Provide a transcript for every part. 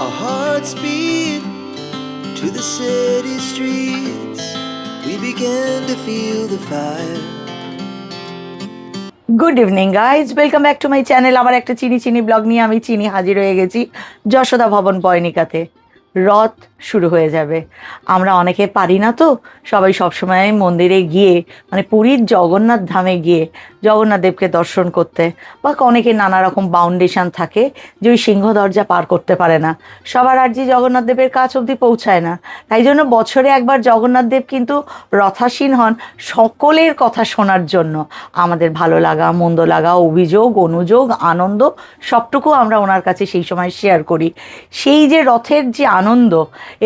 Our hearts beat to the city streets. We began to feel the fire. Good evening guys, welcome back to my channel. আবার একটা চিনি blog নিয়ে আমি হাজির হয়ে গেছি যশোদা ভবন বয়নিকাতে। রথ শুরু হয়ে যাবে। আমরা অনেকে পারি না, তো সবাই সবসময় মন্দিরে গিয়ে, মানে পুরীর জগন্নাথ ধামে গিয়ে জগন্নাথ দেবকে দর্শন করতে, বা অনেকে নানা রকম বাউন্ডেশন থাকে যে ওই সিংহ দরজা পার করতে পারে না, সবার আর্জি জগন্নাথ দেবের কাছ অবধি পৌঁছায় না। তাই জন্য বছরে একবার জগন্নাথ দেব কিন্তু রথাসীন হন সকলের কথা শোনার জন্য। আমাদের ভালো লাগা, মন্দ লাগা, অভিযোগ, অনুযোগ, আনন্দ সবটুকু আমরা ওনার কাছে সেই সময় শেয়ার করি। সেই যে রথের যে আনন্দ,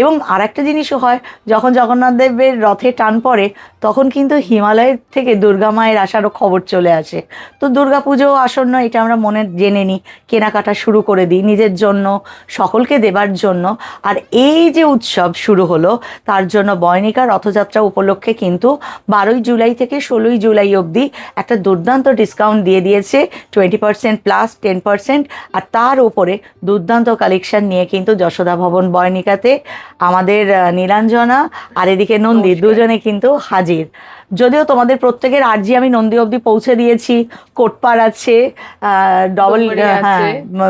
এবং আর একটা জিনিসও হয়, যখন জগন্নাথ দেবের রথে টান পড়ে তখন কিন্তু হিমালয়ের থেকে দুর্গা মায়ের আসারও খবর চলে আসে। তো দুর্গা পুজো আসন্ন, এটা আমরা মনে জেনে নিই, কেনাকাটা শুরু করে দিই নিজের জন্য, সকলকে দেবার জন্য। আর এই যে উৎসব শুরু হলো, তার জন্য বয়নিকা রথযাত্রা উপলক্ষে কিন্তু 12ই জুলাই থেকে 16ই জুলাই অবধি একটা দুর্দান্ত ডিসকাউন্ট দিয়ে দিয়েছে, 20% প্লাস 10%। আর তার উপরে দুর্দান্ত কালেকশন নিয়ে কিন্তু যশোদা ভবন বয়নিকাতে আমাদের নীলাঞ্জনা আর এদিকে নন্দী দুজনে কিন্তু হাজির। যদিও তোমাদের প্রত্যেকের আর্জি আমি নন্দী অবধি পৌঁছে দিয়েছি। কোটপাড় আছে, ডবল, হ্যাঁ,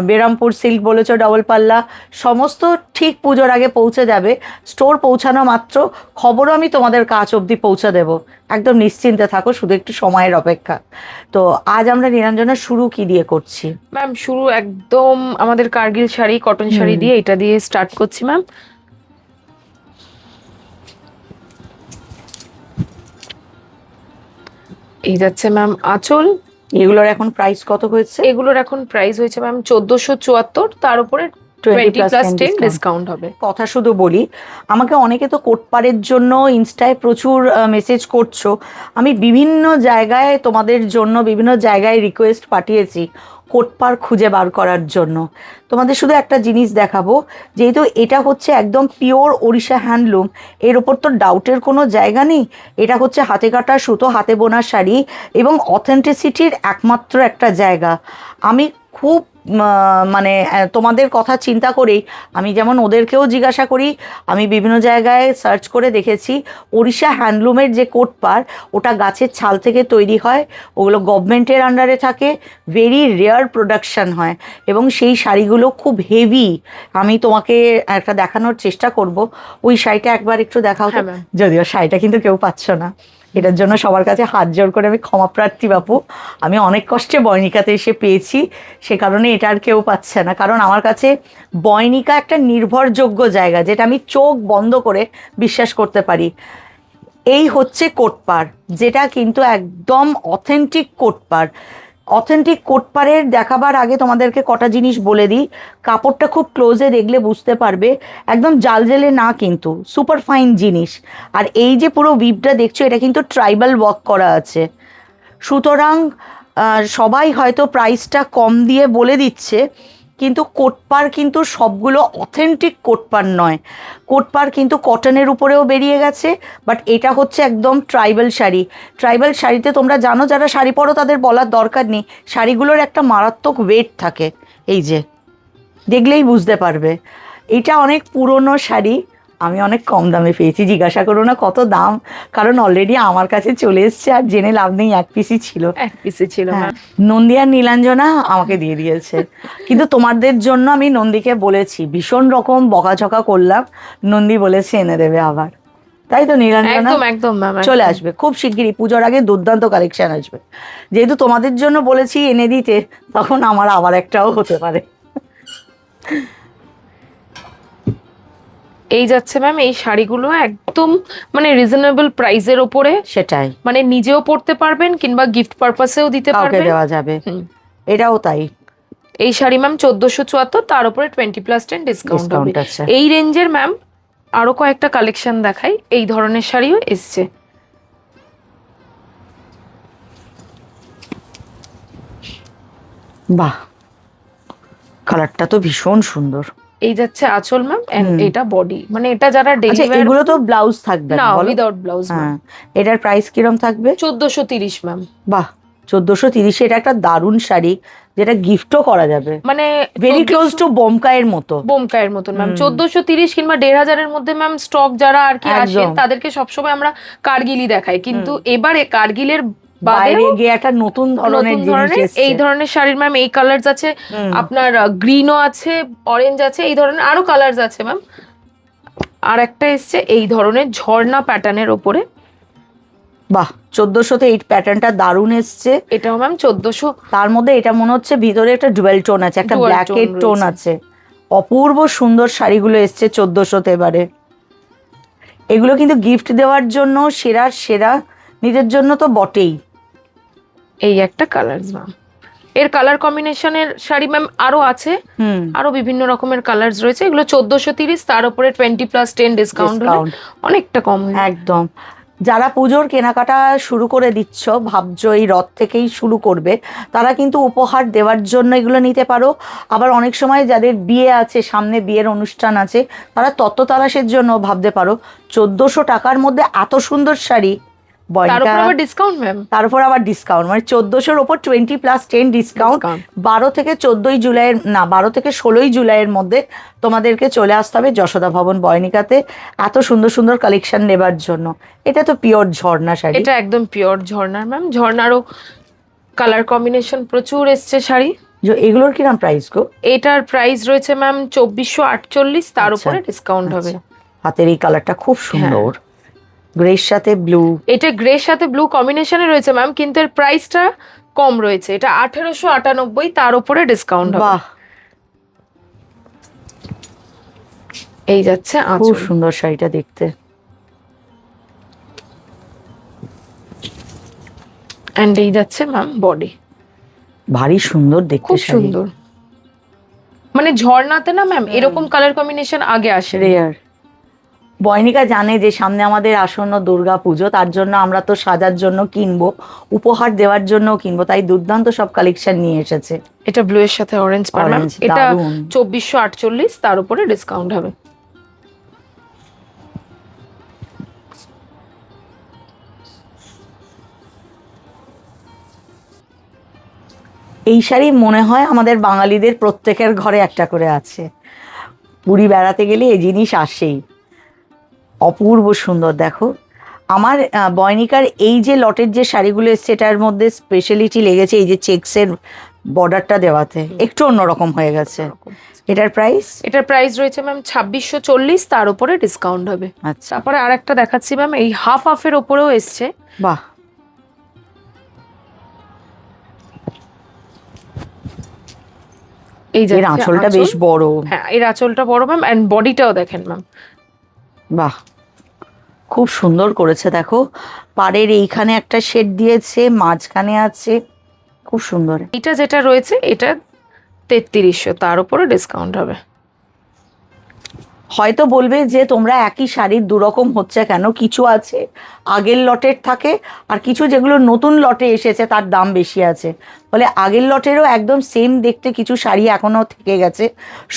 বেরামপুর সিল্ক বলেছো, ডবল পাল্লা, সমস্ত ঠিক পুজোর আগে পৌঁছে যাবে। স্টোর পৌঁছানো মাত্র খবরও আমি তোমাদের কাছ অবধি পৌঁছে দেবো, একদম নিশ্চিন্তে থাকো, শুধু একটু সময়ের অপেক্ষা। তো আজ আমরা নীলাঞ্জনা শুরু কি দিয়ে করছি ম্যাম? শুরু একদম আমাদের কার্গিল শাড়ি, কটন শাড়ি দিয়ে, এটা দিয়ে স্টার্ট করছি ম্যাম। এই যাচ্ছে ম্যাম আঁচল। এগুলোর এখন প্রাইস কত হয়েছে? এগুলোর এখন প্রাইস হয়েছে ম্যাম 1474, তার উপরে 20+10 ডিসকাউন্ট হবে। কথা শুধু বলি, আমাকে অনেকে তো কোটপাড়ের জন্য ইনস্টায় প্রচুর মেসেজ করছো। আমি বিভিন্ন জায়গায় তোমাদের জন্য বিভিন্ন জায়গায় রিকোয়েস্ট পাঠিয়েছি কোটপাড় খুঁজে বার করার জন্য। তোমাদের শুধু একটা জিনিস দেখাবো, যেহেতু এটা হচ্ছে একদম পিওর ওড়িশা হ্যান্ডলুম, এর ওপর তো ডাউটের কোনো জায়গা নেই। এটা হচ্ছে হাতে কাটা সুতো, হাতে বোনা শাড়ি, এবং অথেন্টিসিটির একমাত্র একটা জায়গা। আমি খুব মানে তোমাদের কথা চিন্তা করেই আমি যেমন ওদেরকেও জিজ্ঞাসা করি, আমি বিভিন্ন জায়গায় সার্চ করে দেখেছি ওড়িশা হ্যান্ডলুমের যে কোটপাড়, ওটা গাছের ছাল থেকে তৈরি হয়, ওগুলো গভর্নমেন্টের আন্ডারে থাকে, ভেরি রেয়ার প্রোডাকশান হয়, এবং সেই শাড়িগুলো খুব হেভি। আমি তোমাকে একটা দেখানোর চেষ্টা করব, ওই শাড়িটা একবার একটু দেখাও। যদিও শাড়িটা কিন্তু কেউ পাচ্ছ না, এটার জন্য সবার কাছে হাত জোড় করে আমি ক্ষমা প্রার্থী বাপু। আমি অনেক কষ্টে বয়নিকাতে এসে পেয়েছি, সে কারণে এটা আর কেউ পাচ্ছে না। কারণ আমার কাছে বয়নিকা একটা নির্ভরযোগ্য জায়গা, যেটা আমি চোখ বন্ধ করে বিশ্বাস করতে পারি। এই হচ্ছে কোটপাড়, যেটা কিন্তু একদম অথেন্টিক কোটপাড়। অথেন্টিক কোটপাড়ের দেখাবার আগে তোমাদেরকে কটা জিনিস বলে দিই। কাপড়টা খুব ক্লোজে দেখলে বুঝতে পারবে, একদম জালজেলে না, কিন্তু সুপার ফাইন জিনিস। আর এই যে পুরো উইভটা দেখছো, এটা কিন্তু ট্রাইবাল ওয়ার্ক করা আছে। সুতরাং সবাই হয়তো প্রাইসটা কম দিয়ে বলে দিচ্ছে, কিন্তু কোটপাড় কিন্তু সবগুলো অথেন্টিক কোটপাড় নয়। কোটপাড় কিন্তু কটনের উপরেও বেরিয়ে গেছে, বাট এটা হচ্ছে একদম ট্রাইবাল শাড়ি। ট্রাইবাল শাড়িতে তোমরা জানো, যারা শাড়ি পরো তাদের বলার দরকার নেই, শাড়িগুলোর একটা মারাত্মক ওয়েট থাকে, এই যে দেখলেই বুঝতে পারবে। এটা অনেক পুরনো শাড়ি, আমি অনেক কম দামে পেয়েছি। জিজ্ঞাসা করো না কত দাম, কারণ অলরেডি আমার কাছে চলে এসছে, আর জেনে লাভ নেই, এক পিসই ছিল। হ্যাঁ, নন্দী আর নীলাঞ্জনা আমাকে দিয়ে দিয়েছে। কিন্তু তোমাদের জন্য আমি নন্দীকে বলেছি, ভীষণ রকম বকাঝকা করলাম, নন্দী বলেছে এনে দেবে আবার। তাই তো নীলাঞ্জনা? একদম চলে আসবে খুব শিগগিরই, পুজোর আগে দুর্দান্ত কালেকশন আসবে। যেহেতু তোমাদের জন্য বলেছি এনে দিতে, তখন আমার আবার একটাও হতে পারে। এই যাচ্ছে ম্যাম এই শাড়িগুলো একদম মানে রিজনেবল প্রাইসের ওপরে। সেটাই, মানে নিজেও পরতে পারবেন কিংবা গিফট পারপাসেও দিতে পারবেন, দেওয়া যাবে। এটাও তাই। এই শাড়ি ম্যাম 1474, তার উপরে 20+10 ডিসকাউন্ট হবে। আছে। এই রেঞ্জের ম্যাম আরো কয়েকটা কালেকশন দেখাই, এই ধরনের শাড়িও এসছে। বাহ, কালারটা তো ভীষণ সুন্দর। এই যাচ্ছে আঁচল ম্যাম, এটা বডি, মানে এটা যারা ডেইলি ওয়্যার। এগুলো তো ব্লাউজ থাকবে না, বলো? Without blouse. হ্যাঁ, এটার প্রাইস কিরম থাকবে? 1430 ম্যাম। বাহ, 1430 এটা একটা দারুণ শাড়ি, যেটা গিফটও করা যাবে, মানে ভেরি ক্লোজ টু বোমকায়ের মতো। বোমকায়ের মতন ম্যাম। 1430 কিংবা 1500 মধ্যে ম্যাম স্টক যারা আর কি আসে একদম। তাদেরকে সবসময় আমরা কার্গিলই দেখাই, কিন্তু এবারে কার্গিলের বাইরে বাদেও গিয়ে একটা নতুন ধরনের নতুন জিনিস ধরনের এসছে। এই ধরনের শাড়ির ম্যাম এই কালারস আছে, আপনার গ্রিনও আছে, অরেঞ্জ আছে, এই ধরনের আরো কালারস আছে ম্যাম। আর একটা এসছে এই ধরনের ঝর্ণা প্যাটার্নের ওপরে। বাহ, 1400-তে এই প্যাটার্নটা দারুণ এসছে। এটাও ম্যাম 1400। তার মধ্যে এটা মনে হচ্ছে ভিতরে একটা ডুয়েল টোন আছে, একটা Dual ব্ল্যাকের tone টোন রয়েছে। আছে। অপূর্ব সুন্দর শাড়িগুলো এসছে 1400-তে এবারে। এগুলো কিন্তু গিফট দেওয়ার জন্য সেরার সেরা, নিজের জন্য তো বটেই। এই একটা কালারস ম্যাম। এর কালার কম্বিনেশনের শাড়ি ম্যাম আরো আছে, আরো বিভিন্ন রকমের কালারস রয়েছে। এগুলো 1430, তার উপরে 20+10 ডিসকাউন্ট অনেকটা কম। একদম। যারা পুজোর কেনাকাটা শুরু করে দিচ্ছ, ভাবছো এই রথ থেকেই শুরু করবে, তারা কিন্তু উপহার দেওয়ার জন্য এগুলো নিতে পারো। আবার অনেক সময় যাদের বিয়ে আছে, সামনে বিয়ের অনুষ্ঠান আছে, তারা তত্ত্বতালাশের জন্য ভাবতে পারো। 1400 টাকার মধ্যে এত সুন্দর শাড়ি, তার উপর আবার ডিসকাউন্ট ম্যাম। তার উপর আবার ডিসকাউন্ট, মানে 1400-র ওপর 20+10 ডিসকাউন্ট। 12 থেকে 14ই জুলাইয়ের, না 12 থেকে 16ই জুলাইয়ের মধ্যে তোমাদেরকে চলে আসতে হবে যশোদা ভবন বয়নিকাতে এত সুন্দর সুন্দর কালেকশন নেবার জন্য। এটা তো পিওর ঝর্ণা শাড়ি। এটা একদম পিওর ঝর্ণার ম্যাম। ঝর্ণারও কালার কম্বিনেশন প্রচুর এসছে শাড়ি। এগুলোর কিরকম প্রাইস গো? এটার প্রাইস রয়েছে ম্যাম 2448, তার উপরে ডিসকাউন্ট হবে। হাতের এই কালারটা খুব সুন্দর, গ্রের সাথে ব্লু। এটা গ্রের সাথে ব্লু কম্বিনেশনে রয়েছে ম্যাম, কিন্তু এর প্রাইসটা কম রয়েছে। এটা 1898, তার উপরে ডিসকাউন্ট হবে। বাহ, এই যাচ্ছে খুব সুন্দর শাড়িটা দেখতে। এন্ড এই যাচ্ছে ম্যাম বডি, ভারী সুন্দর দেখতে, খুব সুন্দর। মানে ঝর্ণাতে না ম্যাম এরকম কালার কম্বিনেশন আগে আসে রেয়ার। বয়নিকা জানে যে সামনে আমাদের আসন্ন দুর্গা পুজো, তার জন্য আমরা তো সাজার জন্য কিনবো, উপহার দেওয়ার জন্য কিনবো, তাই দুর্দান্ত সব কালেকশন নিয়ে এসেছে। এটা ব্লু এর সাথে অরেঞ্জ পার ম্যাম। এটা 2448, তার উপরে ডিসকাউন্ট হবে। এই শাড়ি মনে হয় আমাদের বাঙালিদের প্রত্যেকের ঘরে একটা করে আছে, পুরী বেড়াতে গেলে এই জিনিস আসেই। অপূর্ব সুন্দর। দেখো আমার বয়নিকার এই যে লটের যে শাড়িগুলো এসছে, এটার মধ্যে স্পেশালিটি লেগেছে এই যে চেক্সের বর্ডারটা দেওয়াতে, একটু অন্যরকম হয়ে গেছে। এটার প্রাইস? এটার প্রাইস রয়েছে ম্যাম 2640, তার উপরে ডিসকাউন্ট হবে। আচ্ছা, তারপরে আরেকটা দেখাচ্ছি ম্যাম, এই হাফ হাফের ওপরেও এসছে। বাহ, এই যে আঁচলটা বেশ বড়। হ্যাঁ, এর আঁচলটা বড় ম্যাম, এন্ড বডিটাও দেখেন ম্যাম। বাহ, খুব সুন্দর করেছে। দেখো পাড়ের এইখানে একটা শেড দিয়েছে, মাঝখানে আছে, খুব সুন্দর। এটা যেটা রয়েছে এটা 3300, তার উপরে ডিসকাউন্ট হবে। হয়তো বলবে যে তোমরা একই শাড়ির দুরকম হচ্ছে কেন, কিছু আছে আগের লটের থাকে, আর কিছু যেগুলো নতুন লটে এসেছে তার দাম বেশি আছে। বলে আগের লটেরও একদম সেম দেখতে কিছু শাড়ি এখনো থেকে গেছে,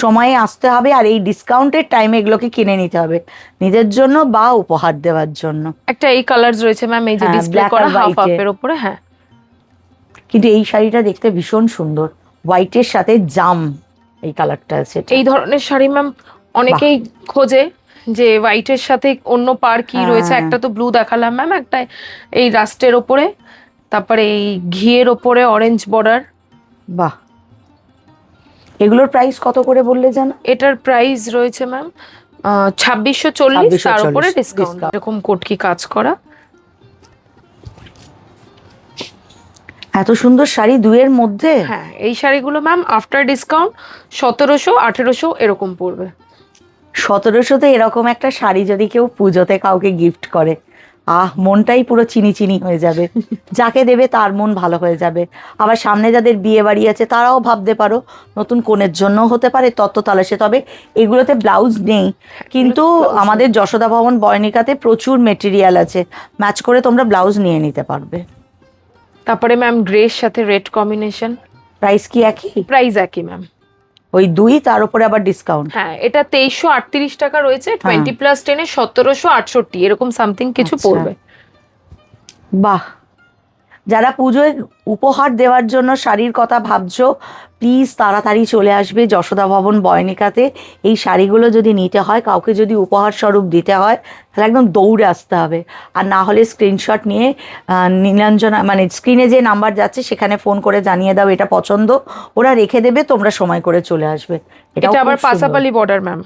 সময়ে আসতে হবে, আর এই ডিসকাউন্টের টাইমে এগুলোকে কিনে নিতে হবে নিজের জন্য বা উপহার দেওয়ার জন্য। একটা এই কালারস রয়েছে ম্যাম, এই যে ডিসপ্লে করা হাফ হাফের উপরে। হ্যাঁ, কিন্তু এই শাড়িটা দেখতে ভীষণ সুন্দর, হোয়াইটের সাথে জাম এই কালারটা আছে। এই ধরনের শাড়ি ম্যাম অনেকেই খোঁজে যে হোয়াইটের সাথে অন্য পার কি রয়েছে। একটা তো ব্লু দেখালাম ম্যাম, একটা এই রাস্টের ওপরে, তারপরে এই ঘিয়ের ওপরে অরেঞ্জ বর্ডার। বাহ, এগুলোর প্রাইস কত করে বললে জানো? এটার প্রাইস রয়েছে ম্যাম 2640, তার উপরে ডিসকাউন্ট। এরকম কোটকি কাজ করা, এত সুন্দর শাড়ি দুয়ের মধ্যে। হ্যাঁ, এই শাড়িগুলো ম্যাম আফটার ডিসকাউন্ট 1700-1800 এরকম পড়বে। 1700-তে এরকম একটা শাড়ি যদি কেউ পুজোতে কাউকে গিফট করে, মনটাই পুরো চিনি চিনি হয়ে যাবে। যাকে দেবে তার মন ভালো হয়ে যাবে। আবার সামনে যাদের বিয়ে বাড়ি আছে তারাও ভাবতে পারো নতুন কনের জন্য হতে পারে তত্ত্বতালাশে। তবে এগুলোতে ব্লাউজ নেই, কিন্তু আমাদের যশোদা ভবন বয়নিকাতে প্রচুর মেটেরিয়াল আছে, ম্যাচ করে তোমরা ব্লাউজ নিয়ে নিতে পারবে। তারপরে ম্যাম গ্রের সাথে রেড কম্বিনেশন। প্রাইস কি একই? প্রাইস একই ম্যাম, ওই দুই, তার উপরে আবার ডিসকাউন্ট। হ্যাঁ, এটা 2338 টাকা রয়েছে, 20+10 এ 1768 এরকম সামথিং কিছু পড়বে। বাহ, যারা পুজোয় উপহার দেওয়ার জন্য শাড়ির কথা ভাবছো, প্লিজ তাড়াতাড়ি চলে আসবে যশোদা ভবন বয়নিকাতে। এই শাড়িগুলো যদি নিতে হয়, কাউকে যদি উপহার স্বরূপ দিতে হয়, তাহলে একদম দৌড়ে আসতে হবে। আর না হলে স্ক্রিনশট নিয়ে নীলাঞ্জনা মানে স্ক্রিনে যে নাম্বার যাচ্ছে সেখানে ফোন করে জানিয়ে দাও এটা পছন্দ, ওরা রেখে দেবে, তোমরা সময় করে চলে আসবে। এটা আবার পাসাপালি বর্ডার ম্যাম,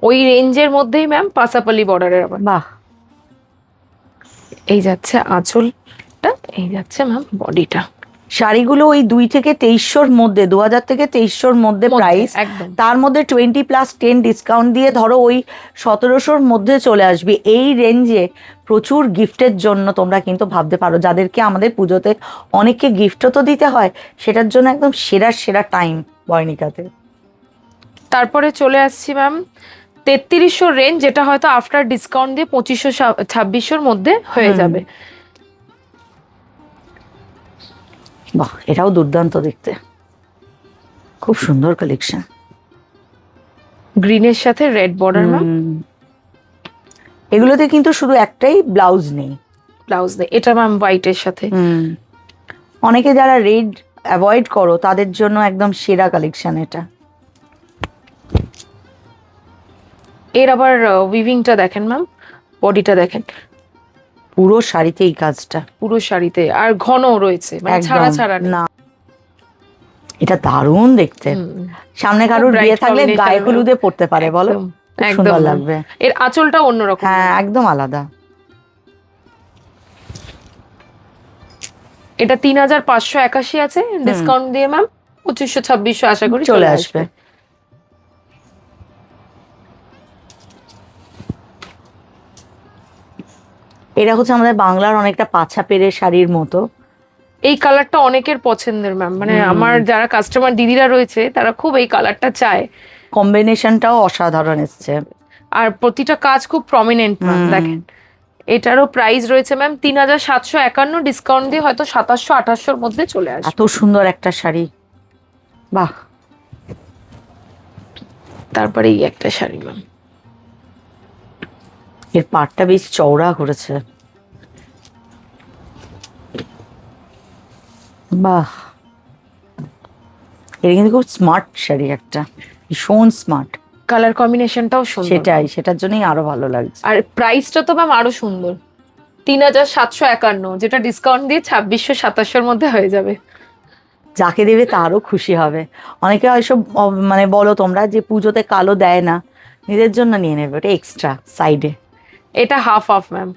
ওই রেঞ্জের মধ্যেই ম্যাম পাসাপালি বর্ডারের আবার। বাহ, এই যাচ্ছে আঁচলটা, এই যাচ্ছে ম্যাম বডিটা। শাড়িগুলো ওই 2 থেকে 2300-র মধ্যে, 2000 থেকে 2300-র মধ্যে প্রাইস। একদম তার মধ্যে 20+10 ডিসকাউন্ট দিয়ে ধরো ওই 1700-র মধ্যে চলে আসবে। এই রেঞ্জে প্রচুর গিফটের জন্য তোমরা কিন্তু ভাবতে পারো, যাদেরকে আমাদের পুজোতে অনেককে গিফটও তো দিতে হয়, সেটার জন্য একদম সেরা সেরা টাইম বয়নিকাতে। তারপরে চলে আসছি ম্যাম 3300 রেঞ্জ, যেটা হয়তো আফটার ডিসকাউন্ট দিয়ে 2500-2600-র মধ্যে হয়ে যাবে। বাহ, এটাও দুর্দান্ত দেখতে, খুব সুন্দর কালেকশন। গ্রিনের সাথে রেড বর্ডার ম্যাম। এগুলোতে কিন্তু শুধু একটাই ব্লাউজ নেই, ব্লাউজ নেই। এটা ম্যাম হোয়াইটের সাথে। অনেকে যারা রেড অ্যাভয়েড করো তাদের জন্য একদম সেরা কালেকশন এটা। এর আবার উইভিংটা দেখেন ম্যাম, বডিটা দেখেন, পুরো শাড়িতে এই কাজটা, পুরো শাড়িতে, আর ঘন রয়েছে, মানে ছাড়া ছাড়া না। এটা দারুণ দেখতে, সামনে কারোর বিয়ে থাকলে গায়ে হলুদে পড়তে পারে, বলো সুন্দর লাগবে। এর আঁচলটা অন্যরকম, হ্যাঁ একদম আলাদা। এটা 3581 আছে, ডিসকাউন্ট দিয়ে ম্যাম 2500-2600 আশা করি চলে আসবে। এটা হচ্ছে আমাদের বাংলার অনেকটা পাছা পেরে শাড়ির মতো। এই কালারটা অনেকের পছন্দের ম্যাম, মানে আমার যারা কাস্টমার দিদিরা রয়েছে তারা খুব এই কালারটা চায়। কম্বিনেশনটাও অসাধারণ এসছে, আর প্রতিটা কাজ খুব প্রমিনেন্ট ম্যাম দেখেন। এটারও প্রাইস রয়েছে ম্যাম 3751, ডিসকাউন্ট দিয়ে হয়তো 2700-2800-র মধ্যে চলে আসবে। এত সুন্দর একটা শাড়ি, বাহ। তারপরে এই একটা শাড়ি ম্যাম, এর পাড়টা বেশ চওড়া করেছে, বাহ। এটা কিন্তু খুব স্মার্ট শাড়ি একটা, ভীষণ স্মার্ট। কালার কম্বিনেশনটাও সুন্দর, সেটাই, সেটার জন্যই আরো ভালো লাগছে। আর প্রাইসটা তো ম্যাম আরো সুন্দর, 3751, যেটা ডিসকাউন্ট দিয়ে 2600-2700-র মধ্যে হয়ে যাবে। যাকে দেবে তারও খুশি হবে। অনেকে হয়তো মানে বলো তোমরা যে পুজোতে কালো দেয় না, নিজের জন্য নিয়ে নেবে, ওটা এক্সট্রা সাইডে। এটা হাফ হাফ ম্যাম।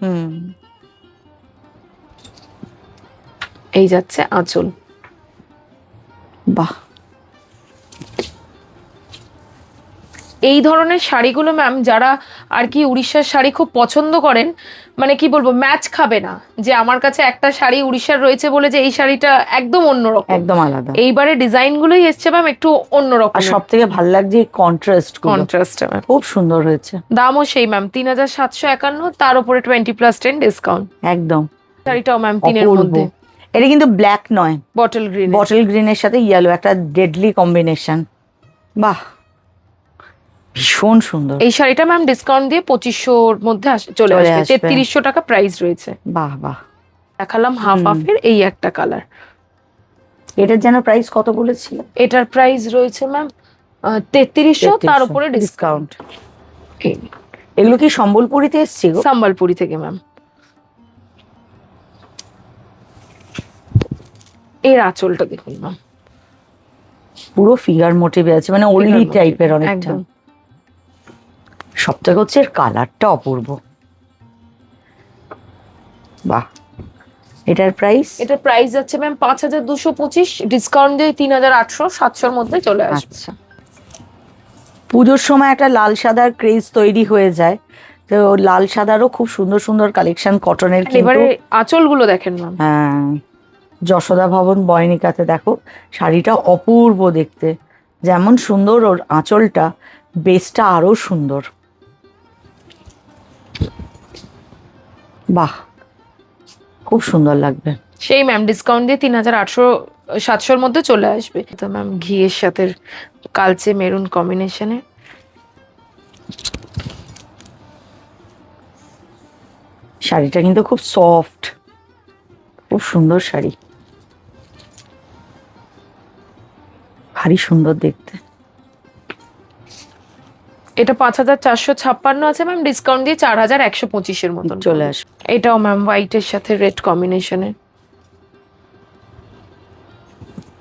এই যাচ্ছে আঁচল, বাহ। এই ধরনের শাড়িগুলো ম্যাম যারা আর কি উড়িষ্যার শাড়ি খুব পছন্দ করেন, মানে কি বলবো, ম্যাচ খাবে না যে আমার কাছে একটা শাড়ি উড়িষ্যার রয়েছে বলে যে এই শাড়িটা একদম অন্যরকম, একদম আলাদা। এইবারে ডিজাইন গুলোই এসছে ম্যাম একটু অন্যরকম। আর সব থেকে ভালো লাগছে কন্ট্রাস্ট, খুব সুন্দর হয়েছে। দামও সেই ম্যাম 3751, তার উপরে 20+10 ডিসকাউন্ট একদম। শাড়িটাও ম্যাম 3-এর মধ্যে। এটা কিন্তু ব্ল্যাক নয়, বটল গ্রিন, বটল গ্রিনের সাথে ইয়েলো, একটা ডেডলি কম্বিনেশন, বাহ ভীষণ সুন্দর। এই শাড়িটা ম্যাম ডিসকাউন্ট দিয়ে 2500-র মধ্যে চলে আসবে, 3300 টাকা প্রাইস রয়েছে। বাহ বাহ। দেখালাম হাফ হাফের এই একটা কালার। এটার যেন প্রাইস কত বলেছিল? এটার প্রাইস রয়েছে ম্যাম 3300, তার উপরে ডিসকাউন্ট। এগুলো কি সম্বলপুরিতে এসছে? সম্বলপুরি থেকে ম্যাম। এর আঁচলটা দেখুন ম্যাম, পুরো ফিগার মোটিভে আছে, মানে ওল্ডি টাইপের অনেকটা। সবথেকে হচ্ছে এর কালারটা অপূর্ব, বাহ। এটার প্রাইস? এটার প্রাইস যাচ্ছে ম্যাম 5225, ডিসকাউন্ট দিয়ে 3800-700-র মধ্যে চলে আসবে। আচ্ছা, পুজোর সময় একটা লাল সাদার ক্রেজ তৈরি হয়ে যায়, তো লাল সাদারও খুব সুন্দর সুন্দর কালেকশন কটনের। এবারে আঁচলগুলো দেখেন ম্যাম। হ্যাঁ, যশোদা ভবন বয়নিকাতে দেখো শাড়িটা অপূর্ব দেখতে, যেমন সুন্দর ওর আঁচলটা, বেসটা আরো সুন্দর, বাহ খুব সুন্দর লাগবে। সেই ম্যাম ডিসকাউন্ট দিয়ে 3800-700-র মধ্যে চলে আসবে। তো ম্যাম ঘিয়ের সাথে কালচে মেরুন কম্বিনেশনে, শাড়িটা কিন্তু খুব সফট, খুব সুন্দর শাড়ি, ভারী সুন্দর দেখতে। এটা 5456 আছে ম্যাম, ডিসকাউন্ট দিয়ে 4125-এর মতন চলে আসবে। এটাও ম্যাম হোয়াইটের সাথে রেড কম্বিনেশনে।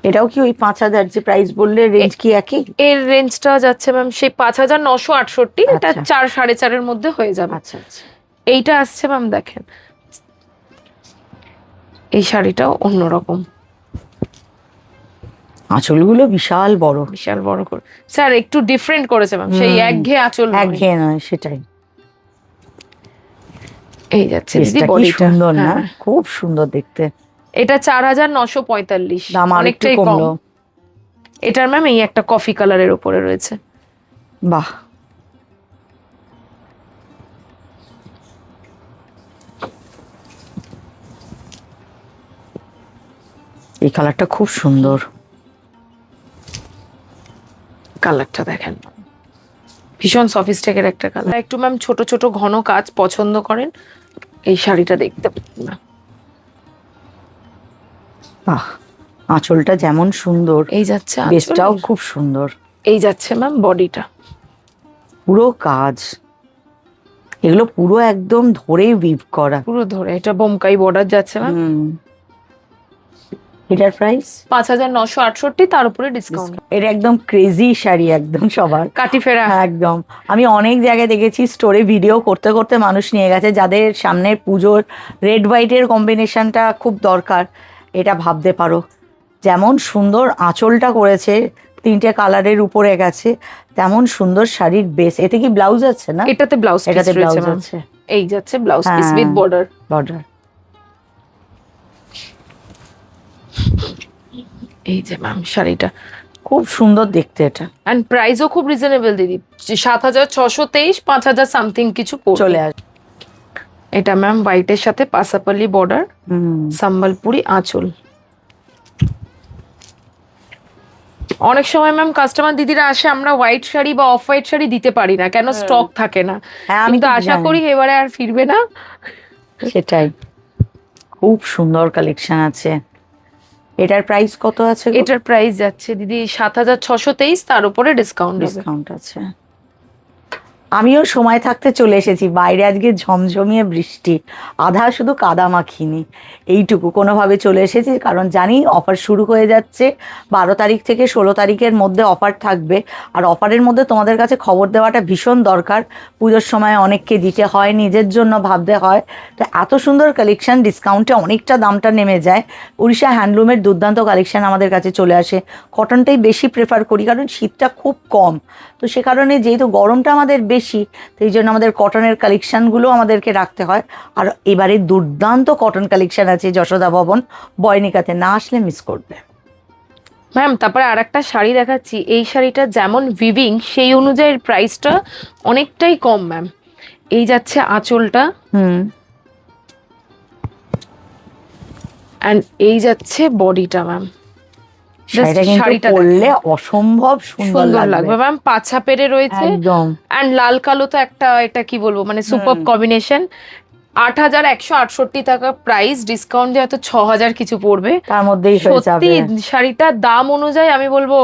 এটাও কি ওই 5000 যে প্রাইস বললে, রেঞ্জ কি একই? এর রেঞ্জটা যাচ্ছে ম্যাম সেই 5968, এটা আচ্ছা। 4-4.5-এর মধ্যে হয়ে যাবে। আচ্ছা আচ্ছা। এইটা আসছে ম্যাম দেখেন, এই শাড়িটাও অন্যরকম, আঁচলগুলো বিশাল বড়, বিশাল বড় করে। স্যার একটু ডিফারেন্ট করেছে ম্যাম, সেই একঘেয়ে আঁচল নয়। একঘেয়ে নয়, সেটাই। এই যাচ্ছে দিদি ড্রেসটা কি বডিটা, সুন্দর না, হ্যাঁ। খুব সুন্দর দেখতে। এটা 4945, দাম আর একটু অনেকটাই কম। কমলো। এটার ম্যাম এই একটা কফি কালারের উপরে রয়েছে। বাহ, এই কালারটা খুব সুন্দর। কালারটা দেখেন, ভীষণ সফিস্টিকেটেড একটা কালার। একটু ম্যাম ছোট ছোট ঘন কাজ পছন্দ করেন, এই শাড়িটা দেখতে পারেন না। বাহ, আঁচলটা যেমন সুন্দর, এই যাচ্ছে বেসটাও আঁচল, খুব সুন্দর। এই যাচ্ছে ম্যাম বডিটা, পুরো কাজ, এগুলো পুরো একদম ধরেই উইভ করা। পুরো ধরে। এটা বোমকাই বর্ডার যাচ্ছে ম্যাম। এটার প্রাইস 5968, তার উপরে ডিসকাউন্ট। এটা একদম ক্রেজি শাড়ি, একদম সবার কাটি ফেরা। হ্যাঁ, একদম। আমি অনেক জায়গায় দেখেছি স্টোরে ভিডিও করতে করতে মানুষ নিয়ে গেছে, যাদের সামনে পুজোর রেড হোয়াইটের কম্বিনেশনটা খুব দরকার। এটা ভাবতে পারো, যেমন সুন্দর আঁচলটা করেছে, 3টে কালারের উপরে গেছে, তেমন সুন্দর শাড়ির বেস। এতে কি ব্লাউজ আছে না? এটাতে ব্লাউজ পিস এটাতে রয়েছে ব্লাউজ ম্যাম, আছে। এই যাচ্ছে ব্লাউজ পিস হ্যাঁ। With border. বর্ডার। এই যে ম্যাম শাড়িটা খুব সুন্দর দেখতে এটা। এন্ড প্রাইসও খুব রিজনেবল দিদি, 7623, 5000 সামথিং কিছু পড়বে। চলে আসবে। এটা ম্যাম হোয়াইটের সাথে পাসাপালি বর্ডার, সম্বলপুরি আঁচল। অনেক সময় ম্যাম কাস্টমার দিদিরা আসে, আমরা হোয়াইট শাড়ি বা অফ হোয়াইট শাড়ি দিতে পারি না, কেন স্টক থাকে না। হ্যাঁ, আমি কিন্তু তো আশা জানি। করি এবারে আর ফিরবে না। সেটাই, খুব সুন্দর কালেকশন আছে। এটার প্রাইস কত আছে গো? এটার প্রাইস যাচ্ছে দিদি 7623, তার উপরে ডিসকাউন্ট হবে। ডিসকাউন্ট আছে। আমিও সময় থাকতে চলে এসেছি। বাইরে আজকে ঝমঝমিয়ে বৃষ্টি, আধা শুধু কাদা মাখিনি, এইটুকু কোনোভাবে চলে এসেছি, কারণ জানি অফার শুরু হয়ে যাচ্ছে। 12 তারিখ থেকে 16 তারিখের মধ্যে অফার থাকবে। আর অফারের মধ্যে তোমাদের কাছে খবর দেওয়াটা ভীষণ দরকার। পুজোর সময় অনেককে দিতে হয়, নিজের জন্য ভাবতে হয়। তো এত সুন্দর কালেকশন ডিসকাউন্টে অনেকটা দামটা নেমে যায়। উড়িষ্যা হ্যান্ডলুমের দুর্দান্ত কালেকশন আমাদের কাছে চলে আসে। কটনটাই বেশি প্রেফার করি, কারণ শীতটা খুব কম। তো সে কারণে যেহেতু গরমটা আমাদের বেশি, তো এই জন্য আমাদের কটনের কালেকশানগুলো আমাদেরকে রাখতে হয়। আর এবারে দুর্দান্ত কটন কালেকশান আছে যশোদা ভবন বয়নিকাতে, না আসলে মিস করবে। ম্যাম তারপরে আর একটা শাড়ি দেখাচ্ছি, এই শাড়িটা যেমন ভিভিং সেই অনুযায়ী প্রাইসটা অনেকটাই কম ম্যাম। এই যাচ্ছে আঁচলটা, এন্ড এই যাচ্ছে বডিটা ম্যাম। শাড়িটা পরলে অসম্ভব সুন্দর লাগবে ম্যাম। পাছা পেরে রয়েছে একদম, এন্ড লাল কালো তো একটা, এটা কি বলবো মানে সুপার কম্বিনেশন। 8168 টাকা প্রাইস, ডিসকাউন্ট দিয়ে হয়তো 6000 কিছু পড়বে, তার মধ্যেই হয়ে যাবে। সত্যি শাড়িটার দাম অনুযায়ী আমি বলবো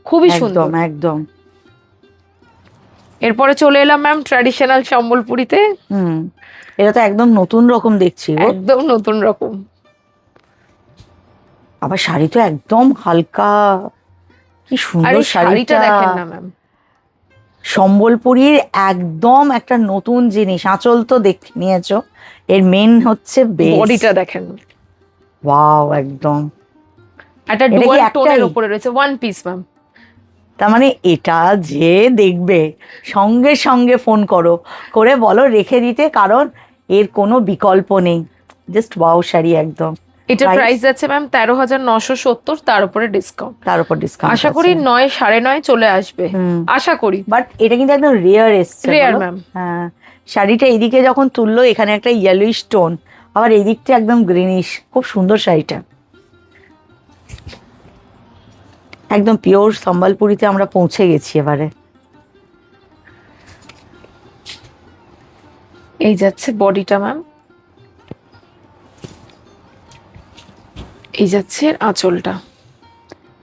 খুবই সুন্দর একদম একদম। এরপরে চলে এলাম ম্যাম ট্র্যাডিশনাল সম্বলপুরিতে। এটা তো একদম নতুন রকম দেখছি গো, একদম নতুন রকম। আবার শাড়ি তো একদম হালকা, কি আর সুন্দর এই শাড়িটা দেখেন না ম্যাম, সম্বলপুরীর একদম একটা নতুন জিনিস। আঁচল তো দেখে নিয়েছো, এর মেন হচ্ছে বডিটা দেখেন, ওয়াও একদম। একটা এটা কি ডুয়াল একটাই? টোনের উপরে রয়েছে, ওয়ান পিস ম্যাম। তার মানে এটা যে দেখবে সঙ্গে সঙ্গে ফোন করো, করে বলো রেখে দিতে, কারণ এর কোনো বিকল্প নেই। জাস্ট ওয়াও শাড়ি একদম। এটা প্রাইস যাচ্ছে ম্যাম 13970, তার উপরে ডিসকাউন্ট। তার উপর ডিসকাউন্ট আশা করি 9 9:30 চলে আসবে, আশা করি। বাট এটা কিন্তু একদম রেয়ার এসছে, রেয়ার ম্যাম। হ্যাঁ, শাড়িটা এইদিকে যখন তুললো, এখানে একটা ইয়েলোইশ টোন, আবার এই দিকটা একদম গ্রিনিশ, খুব সুন্দর শাড়িটা। একদম পিওর সম্বলপুরিতে আমরা পৌঁছে গেছি এবারে। এই যাচ্ছে বডিটা ম্যাম, এই যাচ্ছে এর আঁচলটা।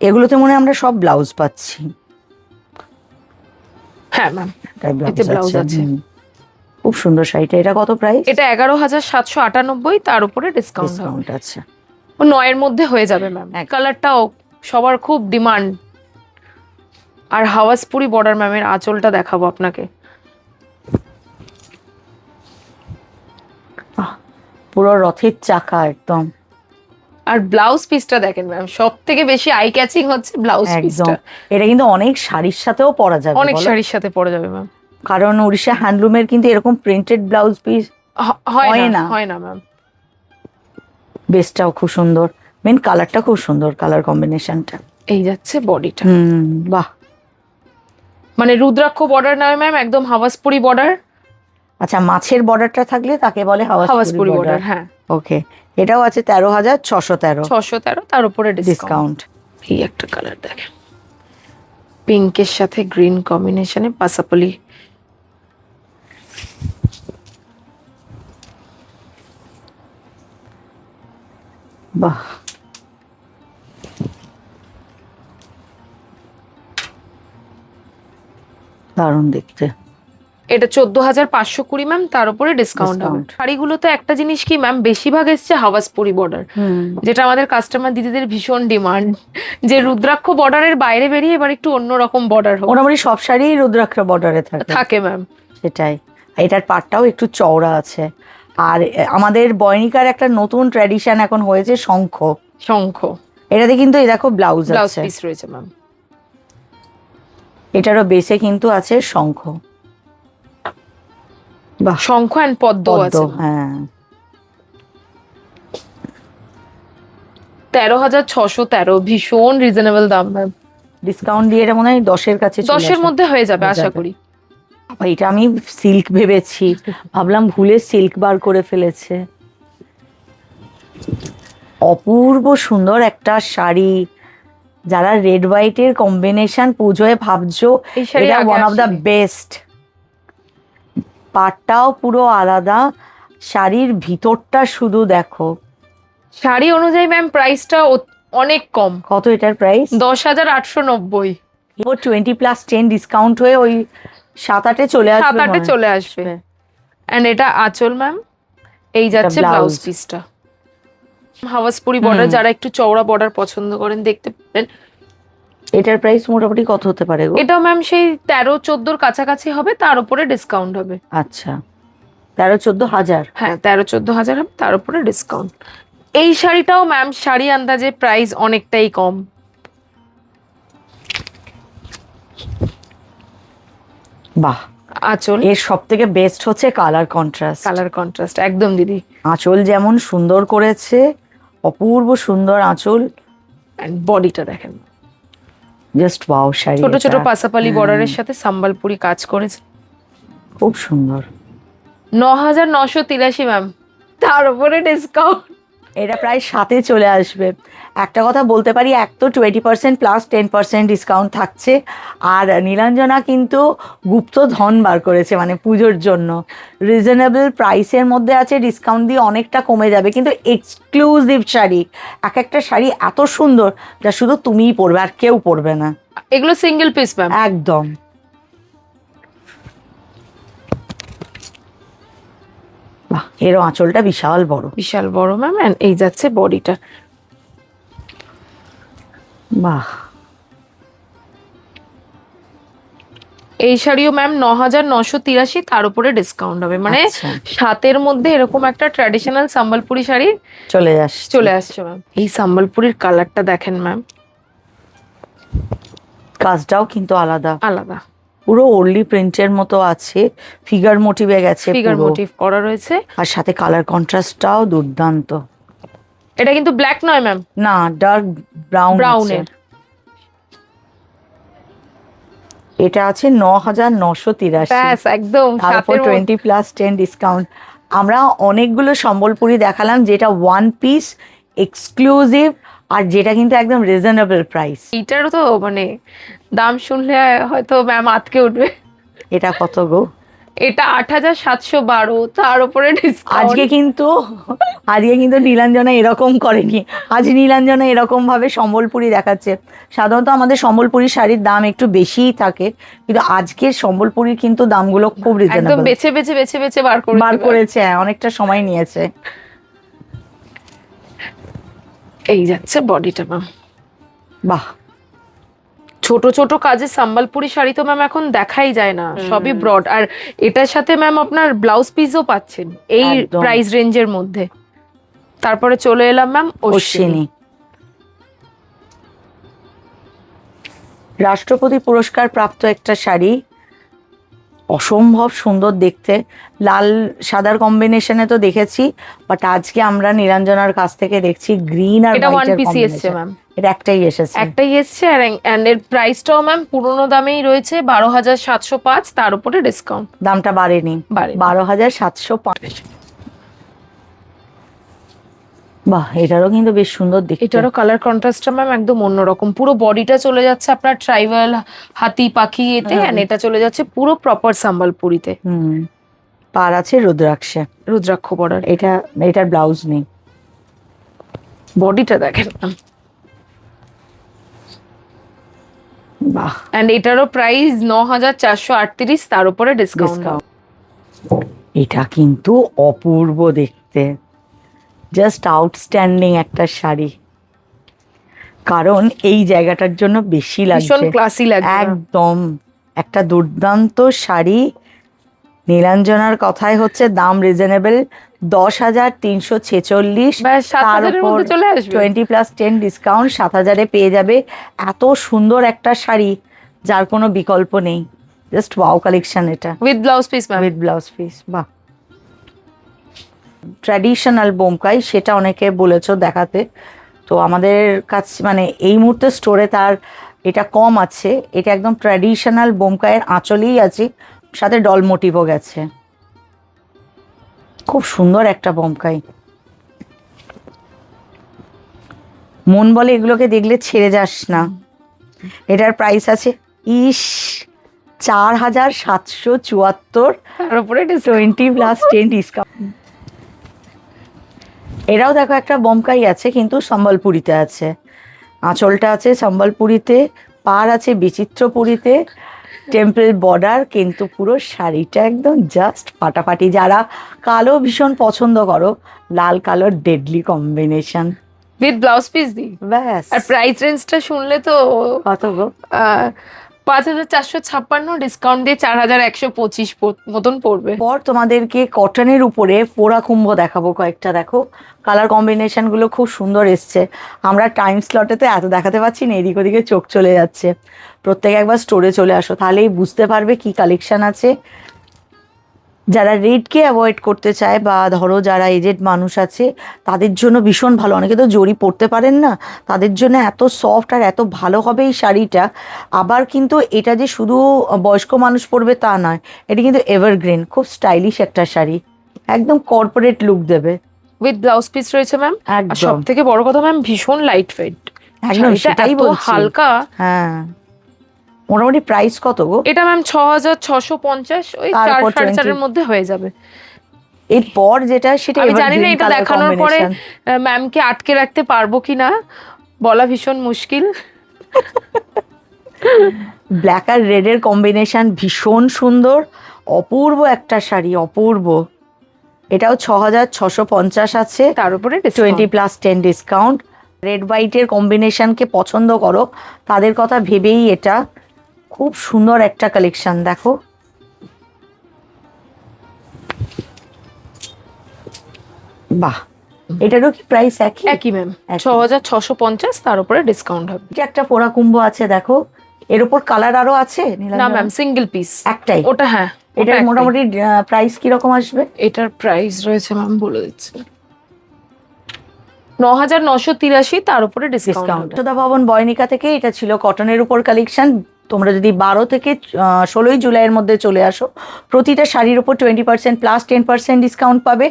এগুলোতে মনে হয় আমরা সব ব্লাউজ পাচ্ছি। হ্যাঁ ম্যাম, এটাই এতে ব্লাউজ আছে। খুব সুন্দর শাড়িটা। এটা কত প্রাইস? এটা 11,798, তার উপরে ডিসকাউন্ট হবে। ডিসকাউন্ট আছে। ও 9 এর মধ্যে হয়ে যাবে ম্যাম। কালারটাও সবার খুব ডিমান্ড। আর হাওয়াসপুরি বর্ডার ম্যামের আঁচলটা দেখাবো আপনাকে। পুরো রথের চাকা একদম। আর ব্লাউজ পিসটা দেখেন ম্যাম, সব থেকে বেশি আই ক্যাচিং হচ্ছে ব্লাউজ একদম। পিসটা। এটা কিন্তু অনেক শাড়ির সাথেও পরা যাবে, অনেক বলো? শাড়ির সাথে পরে যাবে ম্যাম। কারণ উড়িষ্যা হ্যান্ডলুমের কিন্তু এরকম প্রিন্টেড ব্লাউজ পিস হয় না ম্যাম। বেসটাও খুব সুন্দর, মেন কালারটা খুব সুন্দর, কালার কম্বিনেশনটা। এই যাচ্ছে বডিটা। বাহ। মানে রুদ্রাক্ষ বর্ডার নয় ম্যাম, একদম হাওয়াসপুরি বর্ডার। আচ্ছা, মাছের বর্ডারটা থাকলে তাকে বলে হাওয়াসপুরি বর্ডার। হ্যাঁ, ওকে। এটাও আছে 13,613 613, তার উপরে ডিসকাউন্ট। এই একটা কালার দেখেন, পিঙ্কের সাথে গ্রিন কম্বিনেশনে পাসাপালি। বাহ, দারুণ দেখতে। এটা 14,520 ম্যাম, তার উপরে ডিসকাউন্ট হবে। শাড়িগুলোতে একটা জিনিস কি ম্যাম, বেশিরভাগ এসছে হাওয়াসপুরি বর্ডার, যেটা আমাদের কাস্টমার দিদিদের ভীষণ ডিমান্ড, যে রুদ্রাক্ষ বর্ডারের বাইরে বেরিয়ে এবার একটু অন্যরকম বর্ডার হোক। মোটামুটি সব শাড়ি রুদ্রাক্ষ বর্ডারে থাকে ম্যাম। সেটাই। এটার পাটটাও একটু চওড়া আছে। আর আমাদের বয়নিকার একটা নতুন ট্র্যাডিশন এখন হয়েছে, শঙ্খ। এটাতে কিন্তু এই দেখো ব্লাউজ পিস রয়েছে ম্যাম। এটারও বেসে কিন্তু আছে শঙ্খ। বাহ, শঙ্খ এন্ড পদ্ম আছে। হ্যাঁ। 13,613, ভীষণ রিজনেবল দাম ম্যাম। ডিসকাউন্ট দিয়ে এটা মনে হয় 10-এর কাছে, 10-এর মধ্যে হয়ে যাবে আশা করি। এটা আমি সিল্ক ভেবেছি, ভাবলাম ভুলে সিল্ক বার করে ফেলেছে। অপূর্ব সুন্দর একটা শাড়ি। যারা রেড হোয়াইটের কম্বিনেশন পুজোয় ভাবছো, এটা ওয়ান অফ দ্য বেস্ট। পাটটাও পুরো আলাদা, শাড়ির ভিতরটা শুধু দেখো। শাড়ি অনুযায়ী ম্যাম প্রাইসটা অনেক কম। কত এটার প্রাইস? 10,890। 20+10 ডিসকাউন্ট হয়ে ওই 7-8-এ চলে আসবে। 7-8-এ চলে আসবে। এন্ড এটা আঁচল ম্যাম। এই যাচ্ছে ব্লাউজ পিসটা। হাওয়াসপুরি বর্ডার, যারা একটু চওড়া বর্ডার পছন্দ করেন দেখতে পারেন। এটার প্রাইস মোটামুটি কত হতে পারে গো? এটা ম্যাম সেই 13-14 কাছাকাছি হবে, তার উপরে ডিসকাউন্ট হবে। আচ্ছা, 13-14 হাজার। হ্যাঁ, 13-14 হাজার হবে, তার উপরে ডিসকাউন্ট। এই শাড়িটাও ম্যাম শাড়ি আন্দাজে প্রাইস অনেকটাই কম। বাহ। আঁচল, এর সব থেকে বেস্ট হচ্ছে কালার কন্ট্রাস্ট। একদম দিদি। আঁচল যেমন সুন্দর করেছে, অপূর্ব সুন্দর আঁচল। এন্ড বডিটা দেখেন, জাস্ট ওয়াও শাড়ি। ছোট ছোট পাসাপালি বর্ডারের সাথে সাম্বালপুরি কাজ করেছে, খুব সুন্দর। 9,983 ম্যাম, তার উপরে ডিসকাউন্ট। এটা প্রায় 7-এ চলে আসবে। একটা কথা বলতে পারি, এক তো 20% প্লাস 10% ডিসকাউন্ট থাকছে। আর নীলাঞ্জনা কিন্তু গুপ্ত ধন বার করেছে, মানে পুজোর জন্য রিজনেবল প্রাইসের মধ্যে আছে, ডিসকাউন্ট দিয়ে অনেকটা কমে যাবে। কিন্তু এক্সক্লুসিভ শাড়ি, এক একটা শাড়ি এত সুন্দর যা শুধু তুমিই পরবে, আর কেউ পরবে না। এগুলো সিঙ্গেল পিস ম্যাম, একদম। বাহ, এরও আঁচলটা বিশাল বড় ম্যাম। এন্ড এই যাচ্ছে বডিটা। বাহ। এই শাড়িও ম্যাম 9,983, তার উপরে ডিসকাউন্ট হবে। মানে 7-এর মধ্যে এরকম একটা ট্র্যাডিশনাল সম্বলপুরি শাড়ি চলে আসছে ম্যাম। এই সম্বলপুরির কালারটা দেখেন ম্যাম, কাজটাও কিন্তু আলাদা। পুরো ওর্লি প্রিন্টের মতো আছে, ফিগার মোটিভে গেছে, ফিগার মোটিভ করা রয়েছে। আর সাথে কালার কন্ট্রাস্টটাও দুর্দান্ত। এটা কিন্তু ব্ল্যাক নয় ম্যাম, না, ডার্ক ব্রাউনের। এটা আছে 9,983, একদম। তারপর 20+10 ডিসকাউন্ট। আমরা অনেকগুলো সম্বলপুরি দেখালাম, যেটা ওয়ান পিস এক্সক্লুসিভ, আর যেটা কিন্তু একদম রিজনেবল প্রাইস। এটারও তো মানে দাম শুনলে হয়তো ম্যাম আটকে উঠবে। এটা কত গো? এটা 8,712, তার উপরে ডিসকাউন্ট। আজকে কিন্তু নীলাঞ্জনা এরকম করেনি। আজ নীলাঞ্জনা এরকম ভাবে সম্বলপুরি দেখাচ্ছে। সাধারণত আমাদের সম্বলপুরি শাড়ির দাম একটু বেশিই থাকে, কিন্তু আজকের সম্বলপুরির কিন্তু দামগুলো খুব একদম রিজনেবল। বেছে বেছে বেছে বেছে বার করেছে, হ্যাঁ, অনেকটা সময় নিয়েছে। এই যাচ্ছে বডিটা ম্যাম। বাহ, ছোট ছোট কাজে সম্বলপুরি শাড়ি তো ম্যাম এখন দেখাই যায় না, সবই ব্রড। আর এটার সাথে ম্যাম আপনার ব্লাউজ পিসও পাচ্ছেন এই একদম। প্রাইস রেঞ্জের মধ্যে। তারপরে চলে এলাম ম্যাম অশ্বিনী। রাষ্ট্রপতি পুরস্কার প্রাপ্ত একটা শাড়ি, অসম্ভব সুন্দর দেখতে। লাল সাদার কম্বিনেশনে তো দেখেছি, বাট আজকে আমরা নীলাঞ্জনার কাছ থেকে দেখছি গ্রিন আর এটা ওয়ান হোয়াইটের পিসি এসছে কম্বিনেশন। ম্যাম, এটা একটাই এসেছে। একটাই এসছে। আর এর প্রাইসটাও ম্যাম পুরোনো দামেই রয়েছে, 12,705, তার উপরে ডিসকাউন্ট। দামটা বাড়েনি, 12,705। বাহ, এটারও কিন্তু বেশ সুন্দর দেখতে। এটারও কালার কন্ট্রাস্টটা ম্যাম একদম অন্যরকম। পুরো বডিটা চলে যাচ্ছে আপনার ট্রাইবাল হাতি পাখি এতে, এন্ড এটা চলে যাচ্ছে পুরো প্রপার সম্বলপুরিতে। পার আছে রুদ্রাক্ষে, রুদ্রাক্ষ বর্ডার। এটার ব্লাউজ নেই। বডিটা দেখেন ম্যাম। বাহ, এন্ড এটারও প্রাইস 9,438, তার উপরে ডিসকাউন্ট। এটা কিন্তু অপূর্ব দেখতে, জাস্ট আউটস্ট্যান্ডিং একটা শাড়ি। কারণ এই জায়গাটার জন্য বেশি ভীষণ লাগছে, ক্লাসি লাগছে একদম একটা দুর্দান্ত শাড়ি। নীলাঞ্জনার কথাই হচ্ছে দাম রিজনেবল, 10,346, ব্যাস 7,000 এর উপর মধ্যে চলে আসবে। 20+10 ডিসকাউন্ট, 7,000-এ পেয়ে যাবে এত সুন্দর একটা শাড়ি যার কোনো বিকল্প নেই। জাস্ট ওয়াও কালেকশন এটা, with blouse piece ma'am. With blouse piece. বাহ, ট্র্যাডিশনাল বোমকাই, সেটা অনেকে বলেছো দেখাতে। তো আমাদের কাছে মানে এই মুহূর্তে স্টোরে তার এটা কম আছে। এটা একদম ট্র্যাডিশনাল বোমকাইয়ের আঁচলেই আছে, সাথে ডল মোটিভও গেছে। খুব সুন্দর একটা বোমকাই, মন বলে এগুলোকে দেখলে ছেড়ে যাস না। এটার প্রাইস আছে 4,774, তার উপরে 20+10 ডিসকাউন্ট। এরাও দেখো একটা বোমকাই আছে, কিন্তু সম্বলপুরিতে আছে। আঁচলটা আছে সম্বলপুরিতে, পার আছে বিচিত্রপুরীতে, টেম্পল বর্ডার, কিন্তু পুরো শাড়িটা একদম জাস্ট ফাটাফাটি। যারা কালো ভীষণ পছন্দ করো, লাল কালোর deadly combination, with blouse piece দি। ব্যাস। আর প্রাইস রেঞ্জটা শুনলে তো কত গো? 5,456, ডিসকাউন্ট দিয়ে 4,125 মতন পড়বে। পর তোমাদেরকে কটনের উপরে পোড়া কুম্ভ দেখাবো কয়েকটা। দেখো কালার কম্বিনেশন গুলো খুব সুন্দর এসছে। আমরা টাইম স্লটেতে এত দেখাতে পারছি না, এদিক ওদিকে চোখ চলে যাচ্ছে। প্রত্যেকে একবার স্টোরে চলে আসো, তাহলেই বুঝতে পারবে কি কালেকশন আছে। যারা রেডকে অ্যাভয়েড করতে চায়, বা ধরো যারা এজেড মানুষ আছে, তাদের জন্য ভীষণ ভালো। অনেকে তো জরি পরতে পারেন না, তাদের জন্য এত সফট আর এত ভালো হবে এই শাড়িটা। আবার কিন্তু এটা যে শুধু বয়স্ক মানুষ পরবে তা নয়, এটা কিন্তু এভারগ্রিন, খুব স্টাইলিশ একটা শাড়ি, একদম কর্পোরেট লুক দেবে। উইথ ব্লাউজ পিস রয়েছে ম্যাম। আর সব থেকে বড় কথা ম্যাম, ভীষণ লাইট ওয়েট। একদম সেটাই বলছি, হালকা। হ্যাঁ। মোটামুটি প্রাইস কত গো? এটা ম্যাম 6,650, ওই 4-4.5 মধ্যে হয়ে যাবে। এরপর যেটা, সেটা আমি জানি না এটা দেখানোর পরে ম্যামকে আটকে রাখতে পারবো কিনা, বলা ভীষণ মুশকিল। ব্ল্যাক আর রেডের কম্বিনেশন ভীষণ সুন্দর, অপূর্ব একটা শাড়ি, অপূর্ব। এটাও 6,650 আছে, তার উপরে 20+10 ডিসকাউন্ট। রেড হোয়াইটের কম্বিনেশনকে পছন্দ করো তাদের কথা ভেবেই এটা খুব সুন্দর একটা কালেকশন। দেখো বাহ, এটারও কি প্রাইস একই ম্যাম, 6,650, তার উপরে ডিসকাউন্ট হবে। এটা একটা পোড়া কুম্ভ আছে, দেখো এর উপর কালার আরো আছে। না ম্যাম, সিঙ্গেল পিস একটাই ওটা। হ্যাঁ, এটার মোটামুটি প্রাইস কিরকম আসবে? এটার প্রাইস রয়েছে ম্যাম, বলে দিচ্ছি, 9,983, তার উপরে ডিসকাউন্ট। যশোদা ভবন বয়নিকা থেকে এটা ছিল কটনের উপর কালেকশন। তোমরা যদি 12 থেকে 16ই জুলাইয়ের মধ্যে চলে আসো, প্রতিটা শাড়ির উপর 20% প্লাস 10% ডিসকাউন্ট পাবে।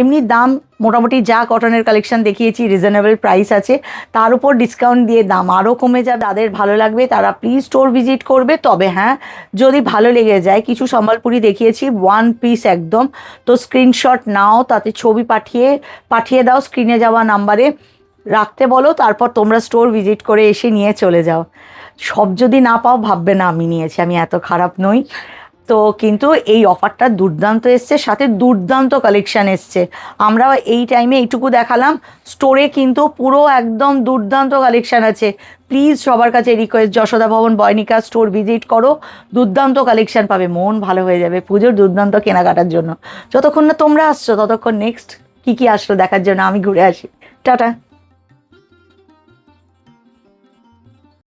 এমনি দাম মোটামুটি যা কটনের কালেকশন দেখিয়েছি রিজনেবল প্রাইস আছে, তার উপর ডিসকাউন্ট দিয়ে দাম আরও কমে যাবে। তাদের ভালো লাগবে তারা প্লিজ স্টোর ভিজিট করবে। তবে হ্যাঁ, যদি ভালো লেগে যায়, কিছু সম্বলপুরি দেখিয়েছি 1 পিস একদম, তো স্ক্রিনশট নাও, তাতে ছবি পাঠিয়ে দাও স্ক্রিনে যাওয়া নাম্বারে, রাখতে বলো, তারপর তোমরা স্টোর ভিজিট করে এসে নিয়ে চলে যাও। সব যদি না পাও ভাববে না আমি নিয়েছি, আমি এত খারাপ নই। তো কিন্তু এই অফারটা দুর্দান্ত এসছে, সাথে দুর্দান্ত কালেকশান এসছে। আমরা এই টাইমে এইটুকু দেখালাম, স্টোরে কিন্তু পুরো একদম দুর্দান্ত কালেকশান আছে। প্লিজ সবার কাছে রিকোয়েস্ট, যশোদা ভবন বয়নিকা স্টোর ভিজিট করো, দুর্দান্ত কালেকশান পাবে, মন ভালো হয়ে যাবে পুজোর দুর্দান্ত কেনাকাটার জন্য। যতক্ষণ না তোমরা আসছো ততক্ষণ নেক্সট কী আসলো দেখার জন্য আমি ঘুরে আসি। টাটা।